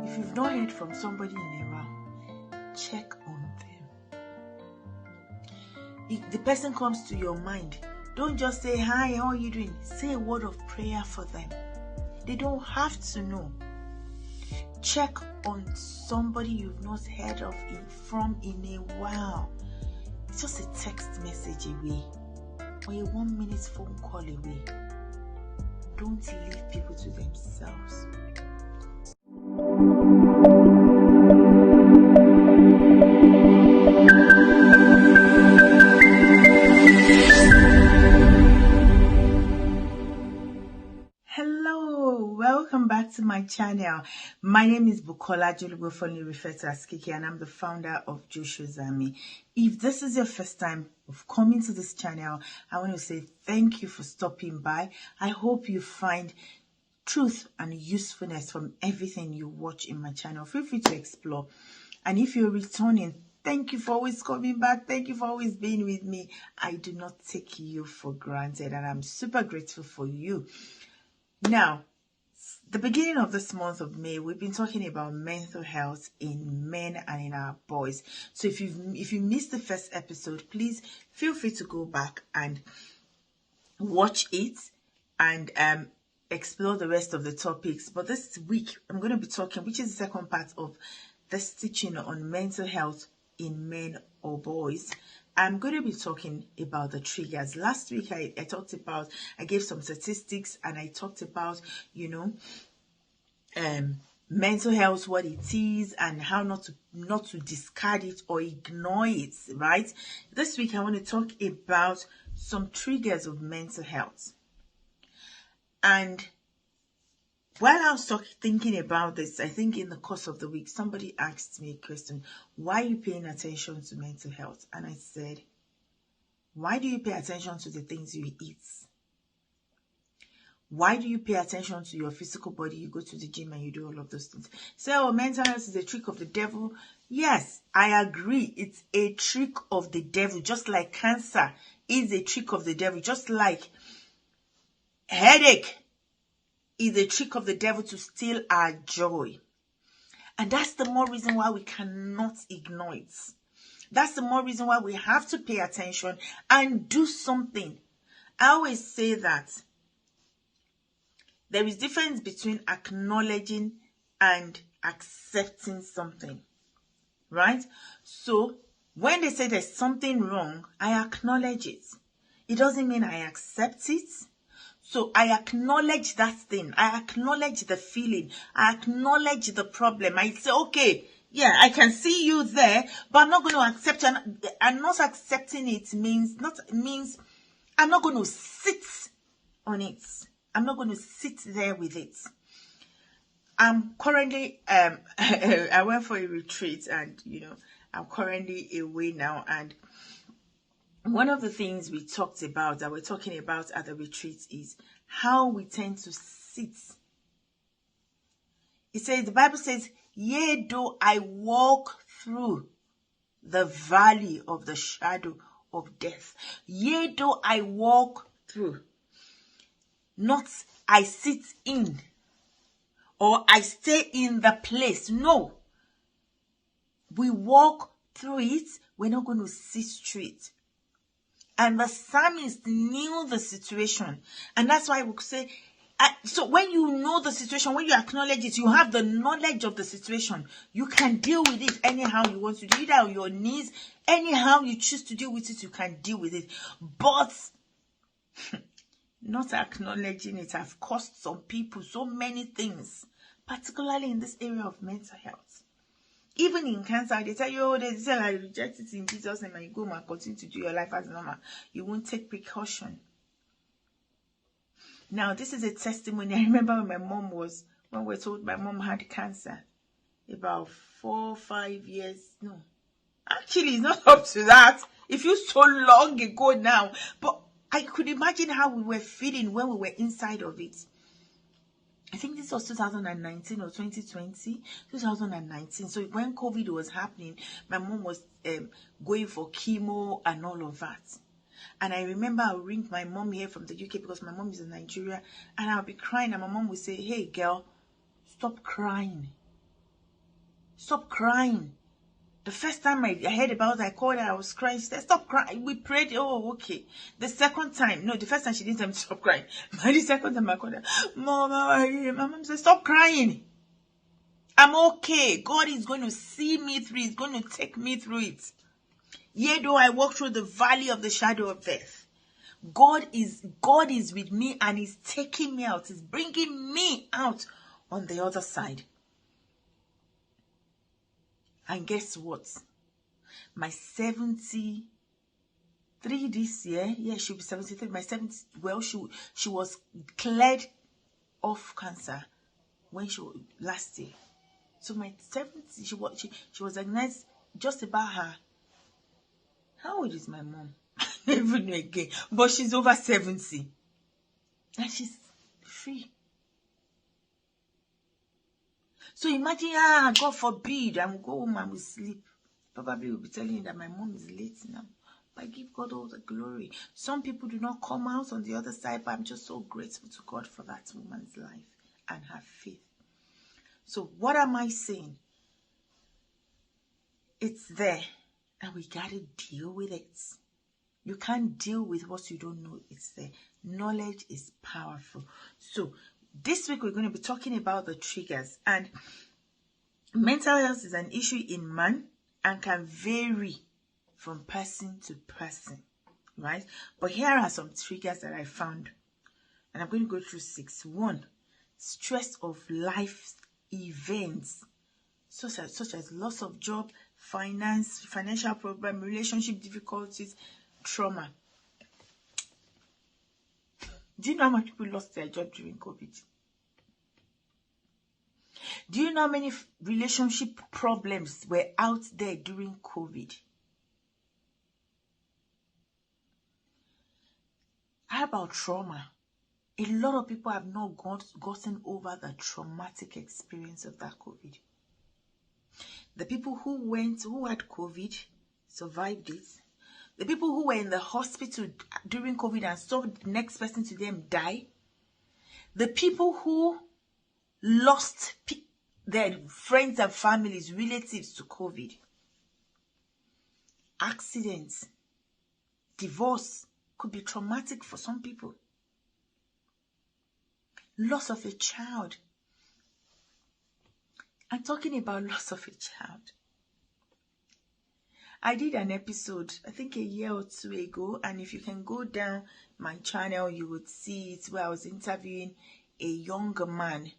If you've not heard from somebody in a while, check on them. If the person comes to your mind, don't just say, hi, how are you doing? Say a word of prayer for them. They don't have to know. Check on somebody you've not heard from in a while. It's just a text message away or a 1 minute phone call away. Don't leave people to themselves. Hello, welcome back to my channel. My name is Bukola Jolugbo, fondly referred to as Kiki, and I'm the founder of Joshua's Army. If this is your first time of coming to this channel, I want to say thank you for stopping by. I hope you find truth and usefulness from everything you watch in my channel. Feel free to explore. And if you're returning, thank you for always coming back. Thank you for always being with me. I do not take you for granted, and I'm super grateful for you. Now, the beginning of this month of May, we've been talking about mental health in men and in our boys. So if you missed the first episode, please feel free to go back and watch it and explore the rest of the topics. But this week, I'm going to be talking, which is the second part of this teaching on mental health in men or boys. I'm going to be talking about the triggers. Last week, I gave some statistics, and I talked about, mental health, what it is, and how not to discard it or ignore it, right? This week, I want to talk about some triggers of mental health. And while I was thinking about this, I think in the course of the week, somebody asked me a question: why are you paying attention to mental health? And I said, why do you pay attention to the things you eat? Why do you pay attention to your physical body? You go to the gym and you do all of those things. So, mental health is a trick of the devil. Yes, I agree. It's a trick of the devil. Just like cancer is a trick of the devil. Just like headache is a trick of the devil to steal our joy. And that's the more reason why we cannot ignore it. That's the more reason why we have to pay attention and do something. I always say that there is difference between acknowledging and accepting something, right? So when they say there's something wrong, I acknowledge it. It doesn't mean I accept it. So I acknowledge that thing. I acknowledge the feeling. I acknowledge the problem. I say, okay, yeah, I can see you there, but I'm not going to accept it. And not accepting it means I'm not going to sit on it. I'm not going to sit there with it. I'm currently, I went for a retreat, and, I'm currently away now. And one of the things we talked about, that we're talking about at the retreat, is how we tend to sit. The Bible says, yea, though I walk through the valley of the shadow of death. Yea, though I walk through. Not I sit in or I stay in the place. No. We walk through it. We're not going to sit straight. And the psalmist knew the situation. And that's why we could say, so when you know the situation, when you acknowledge it, you have the knowledge of the situation. You can deal with it anyhow you want to do it, on your knees, anyhow you choose to deal with it, you can deal with it. But not acknowledging it has cost some people so many things, particularly in this area of mental health. Even in cancer, they tell you, they say, I reject it in Jesus' name, and you go and continue to do your life as normal. You won't take precaution. Now, this is a testimony. I remember when we were told my mom had cancer, about 4 or 5 years. No, actually, it's not up to that. It feels so long ago now. But I could imagine how we were feeling when we were inside of it. I think this was 2019 or 2020, 2019. So when COVID was happening, my mom was going for chemo and all of that. And I remember I'll ring my mom here from the UK because my mom is in Nigeria, and I'll be crying, and my mom would say, hey girl, stop crying. Stop crying. The first time I heard about it, I called her, I was crying. She said, stop crying. We prayed. Oh, okay. The second time, no, the first time she didn't tell me to stop crying. But the second time I called her, Mom, my mom said, stop crying. I'm okay. God is going to see me through. He's going to take me through it. Yea, though I walk through the valley of the shadow of death, God is with me, and He's taking me out. He's bringing me out on the other side. And guess what? My 73 this year, yeah, she'll be 73. My 70, well, she was cleared of cancer when last year. So my 70, she was diagnosed just about her. How old is my mom? I don't even know again. But she's over 70. And she's free. So imagine, God forbid, I'm go home and we sleep. Probably will be telling you that my mom is late now. But I give God all the glory. Some people do not come out on the other side, but I'm just so grateful to God for that woman's life and her faith. So what am I saying? It's there, and we got to deal with it. You can't deal with what you don't know. It's there. Knowledge is powerful. So this week we're going to be talking about the triggers. And mental health is an issue in man and can vary from person to person, right? But here are some triggers that I found. And I'm going to go through 6. 1, stress of life events, such as loss of job, financial problem, relationship difficulties, trauma. Do you know how many people lost their job during COVID? Do you know how many relationship problems were out there during COVID? How about trauma? A lot of people have not gotten over the traumatic experience of that COVID. The people who had COVID survived it. The people who were in the hospital during COVID and saw the next person to them die. The people who lost their friends and families, relatives to COVID. Accidents, divorce could be traumatic for some people. Loss of a child. I'm talking about loss of a child. I did an episode, I think a year or 2 ago, and if you can go down my channel, you would see it, where I was interviewing a younger man,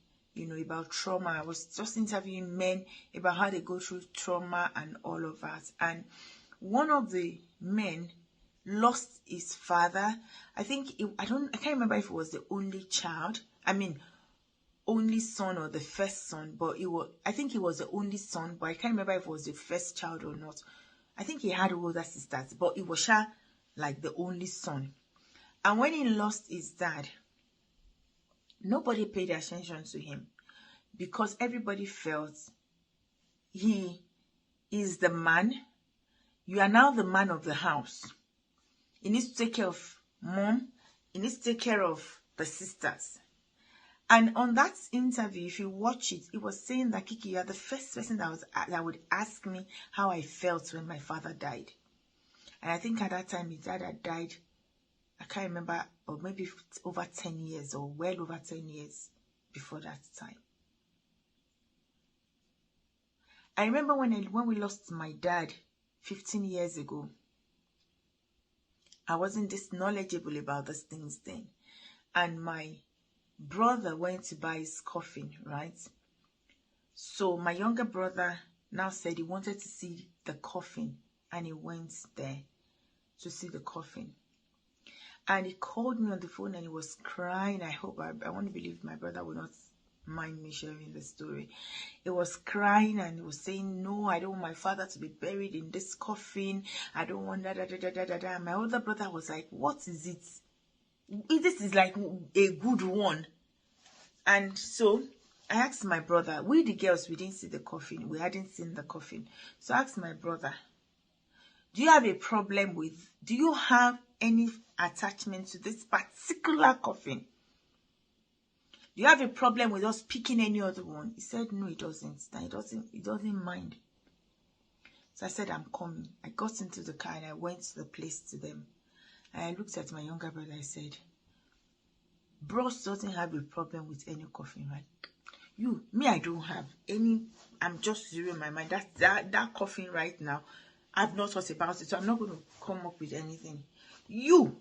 about trauma. I was just interviewing men about how they go through trauma and all of that. And one of the men lost his father. I can't remember if it was the only child. Only son or the first son, but I think it was the only son, but I can't remember if it was the first child or not. I think he had older sisters, but it was like the only son. And when he lost his dad, nobody paid attention to him because everybody felt he is the man. You are now the man of the house. He needs to take care of mom. He needs to take care of the sisters. And on that interview, if you watch it, it was saying that, Kiki, you are the first person that would ask me how I felt when my father died. And I think at that time, his dad had died, I can't remember, or maybe over 10 years or well over 10 years before that time. I remember when we lost my dad 15 years ago, I wasn't this knowledgeable about these things then. And my brother went to buy his coffin, right? So my younger brother now said he wanted to see the coffin, and he went there to see the coffin. And he called me on the phone and he was crying. I want to believe my brother will not mind me sharing the story. He was crying and he was saying, no, I don't want my father to be buried in this coffin. I don't want that. My older brother was like, what is it? This is like a good one. And so I asked my brother, we the girls, we didn't see the coffin. We hadn't seen the coffin. So I asked my brother, do you have any attachment to this particular coffin? Do you have a problem with us picking any other one? He said, no, he doesn't. He doesn't mind. So I said, I'm coming. I got into the car and I went to the place to them. And I looked at my younger brother. I said, Bros doesn't have a problem with any coughing, right? I don't have any. I'm just zeroing my mind. That coughing right now, I've not thought about it. So I'm not going to come up with anything. You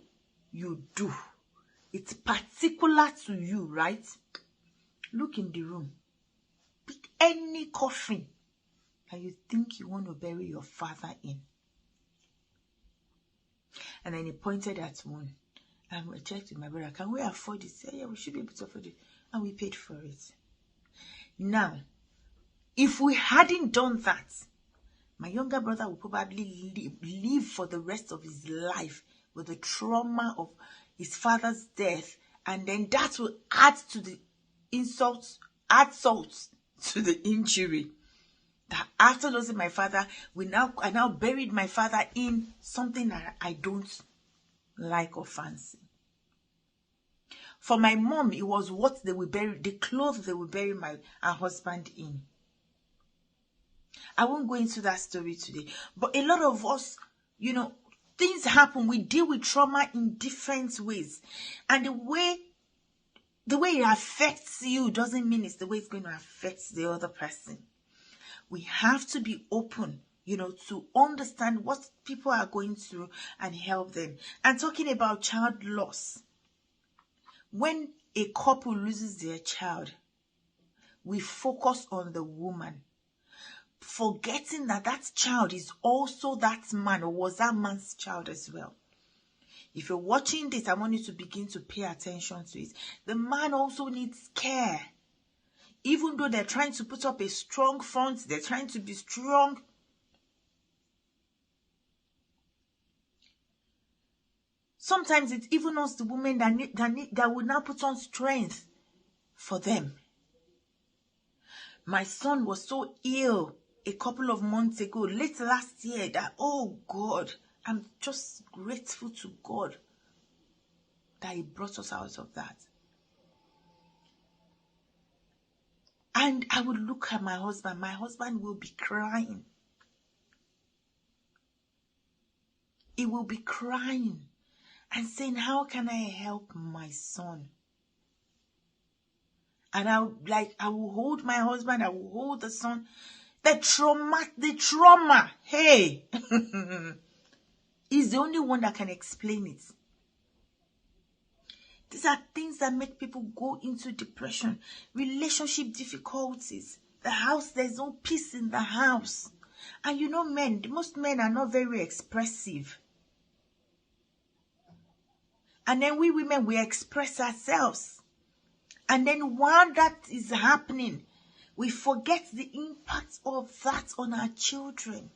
do. It's particular to you, right? Look in the room. Pick any coffin that you think you want to bury your father in. And then he pointed at one. And we checked with my brother, can we afford it? He said, yeah, we should be able to afford it. And we paid for it. Now, if we hadn't done that, my younger brother would probably live for the rest of his life with the trauma of his father's death. And then that will add to the insult, add salt to the injury. That after losing my father, I now buried my father in something that I don't like or fancy. For my mom, it was what they will bury, the clothes they will bury her husband in. I won't go into that story today. But a lot of us, things happen. We deal with trauma in different ways. And the way it affects you doesn't mean it's the way it's going to affect the other person. We have to be open, to understand what people are going through and help them. And talking about child loss, when a couple loses their child, we focus on the woman, forgetting that child is also that man or was that man's child as well. If you're watching this, I want you to begin to pay attention to it. The man also needs care. Even though they're trying to put up a strong front, they're trying to be strong. Sometimes it's even us, the women, that will now put on strength for them. My son was so ill a couple of months ago, late last year, that, oh God, I'm just grateful to God that He brought us out of that. And I would look at my husband. My husband will be crying. He will be crying and saying, how can I help my son? And I will hold my husband. I will hold the son. The trauma, hey, is the only one that can explain it. These are things that make people go into depression, relationship difficulties, the house, there's no peace in the house. And most men are not very expressive. And then we women, we express ourselves. And then while that is happening, we forget the impact of that on our children.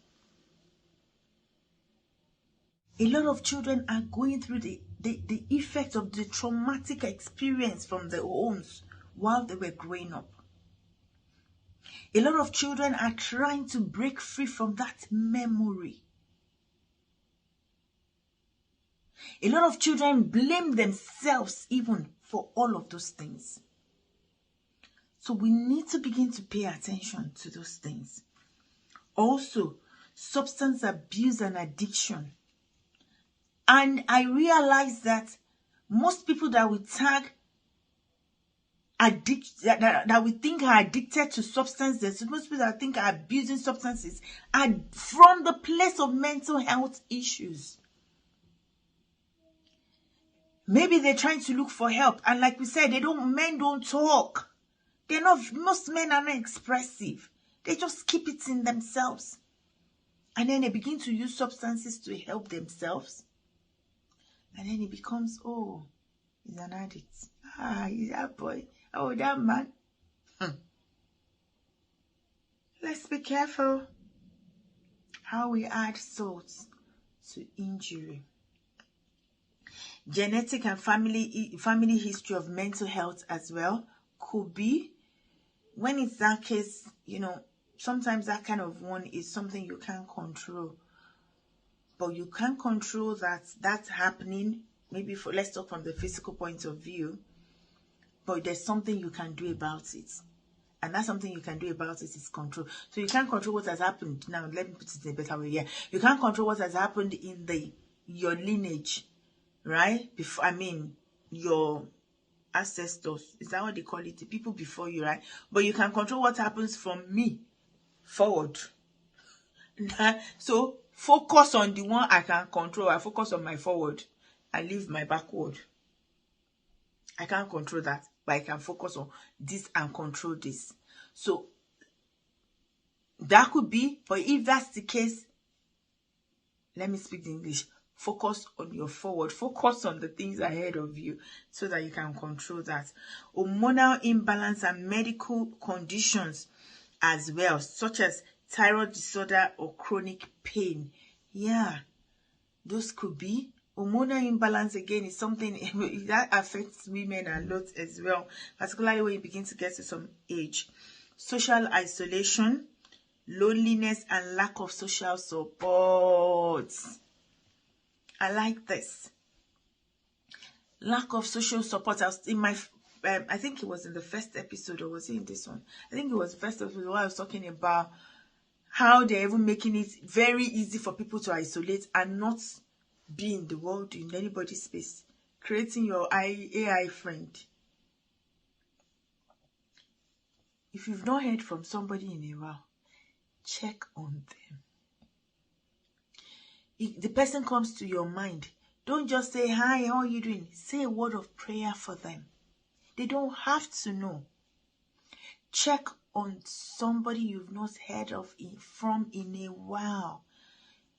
A lot of children are going through the effect of the traumatic experience from their homes while they were growing up. A lot of children are trying to break free from that memory. A lot of children blame themselves even for all of those things. So we need to begin to pay attention to those things. Also, substance abuse and addiction. And I realized that most people that we tag that we think are addicted to substances, most people that think are abusing substances, are from the place of mental health issues. Maybe they're trying to look for help, and like we said, men don't talk. Most men are not expressive. They just keep it in themselves. And then they begin to use substances to help themselves. And then it becomes, oh, he's an addict. He's that boy. Oh, that man. Let's be careful how we add salt to injury. Genetic and family history of mental health as well could be. When it's that case, sometimes that kind of one is something you can't control. But you can't control that's happening. Maybe let's talk from the physical point of view. but there's something you can do about it. And that's something you can do about it is control. So you can't control what has happened. Now, let me put it in a better way here. You can't control what has happened in your lineage, right? Before, your ancestors. Is that what they call it? The people before you, right? But you can control what happens from me forward. So focus on the one I can control. I focus on my forward. I leave my backward. I can't control that, but I can focus on this and control this. So that could be, but if that's the case, let me speak the English. Focus on your forward. Focus on the things ahead of you so that you can control that. Hormonal imbalance and medical conditions as well, such as thyroid disorder or chronic pain. Yeah, those could be. Hormonal imbalance, again, is something that affects women a lot as well, particularly when you begin to get to some age. Social isolation, loneliness, and lack of social support. I like this. Lack of social support. I was in my, I think it was in the first episode, or was it in this one? I think it was the first episode where I was talking about how they're even making it very easy for people to isolate and not be in the world, in anybody's space. Creating your AI friend. If you've not heard from somebody in a while, check on them. If the person comes to your mind, don't just say, hi, how are you doing? Say a word of prayer for them. They don't have to know. Check on somebody you've not heard of from in a while.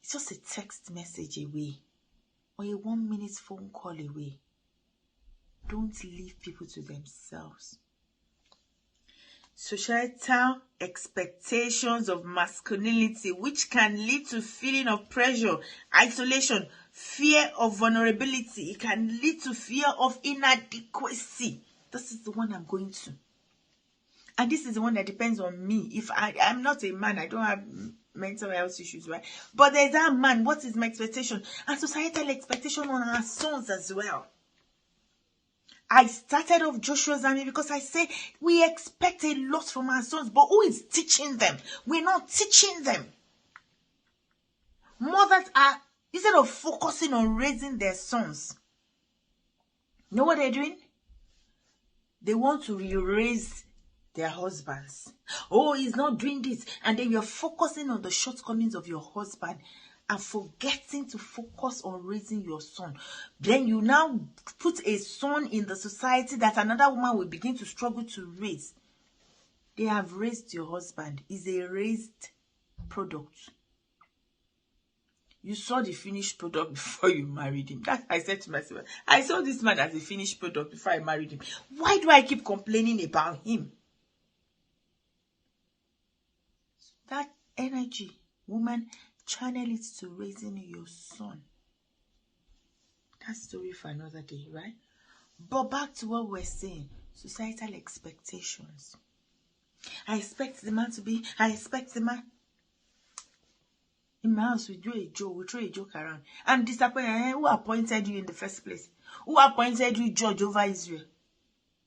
It's just a text message away or a 1 minute phone call away. Don't leave people to themselves. Societal expectations of masculinity, which can lead to feeling of pressure, isolation, fear of vulnerability. It can lead to fear of inadequacy. This is the one I'm going to. And this is the one that depends on me. If I'm not a man, I don't have mental health issues, right? But there's that man. What is my expectation? And societal expectation on our sons as well. I started off Joshua's Army because I say we expect a lot from our sons, but who is teaching them? We're not teaching them. Mothers are, instead of focusing on raising their sons, you know what they're doing? They want to raise their husbands. Oh, he's not doing this. And then you're focusing on the shortcomings of your husband and forgetting to focus on raising your son. Then you now put a son in the society that another woman will begin to struggle to raise. They have raised your husband. He's a raised product. You saw the finished product before you married him. That I said to myself, I saw this man as a finished product before I married him. Why do I keep complaining about him? That energy, woman, channel it to raising your son. That's story for another day, right? But back to what we're saying, societal expectations. I expect the man. In my house, we do a joke, we throw a joke around. I'm disappointed. Who appointed you in the first place? Who appointed you judge over Israel?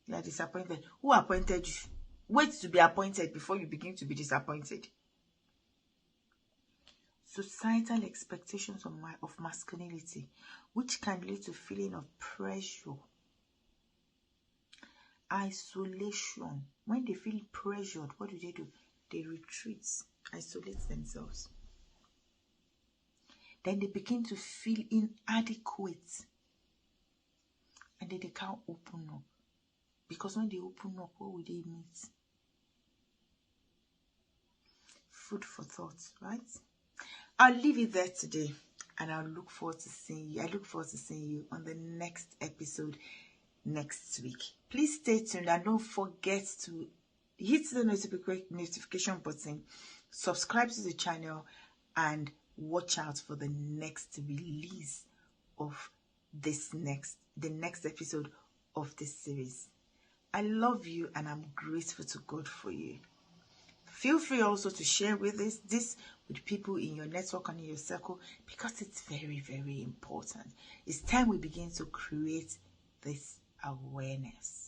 You are disappointed. Who appointed you? Wait to be appointed before you begin to be disappointed. Societal expectations of masculinity, which can lead to feeling of pressure, isolation. When they feel pressured, what do? They retreat, isolate themselves. Then they begin to feel inadequate. And then they can't open up. Because when they open up, what will they meet? Food for thought, right? I'll leave it there today. And I look forward to seeing you. I look forward to seeing you on the next episode next week. Please stay tuned and don't forget to hit the notification button, subscribe to the channel, and watch out for the next release of the next episode of this series. I love you and I'm grateful to God for you. Feel free also to share with this with people in your network and in your circle, because it's very, very important. It's time we begin to create this awareness.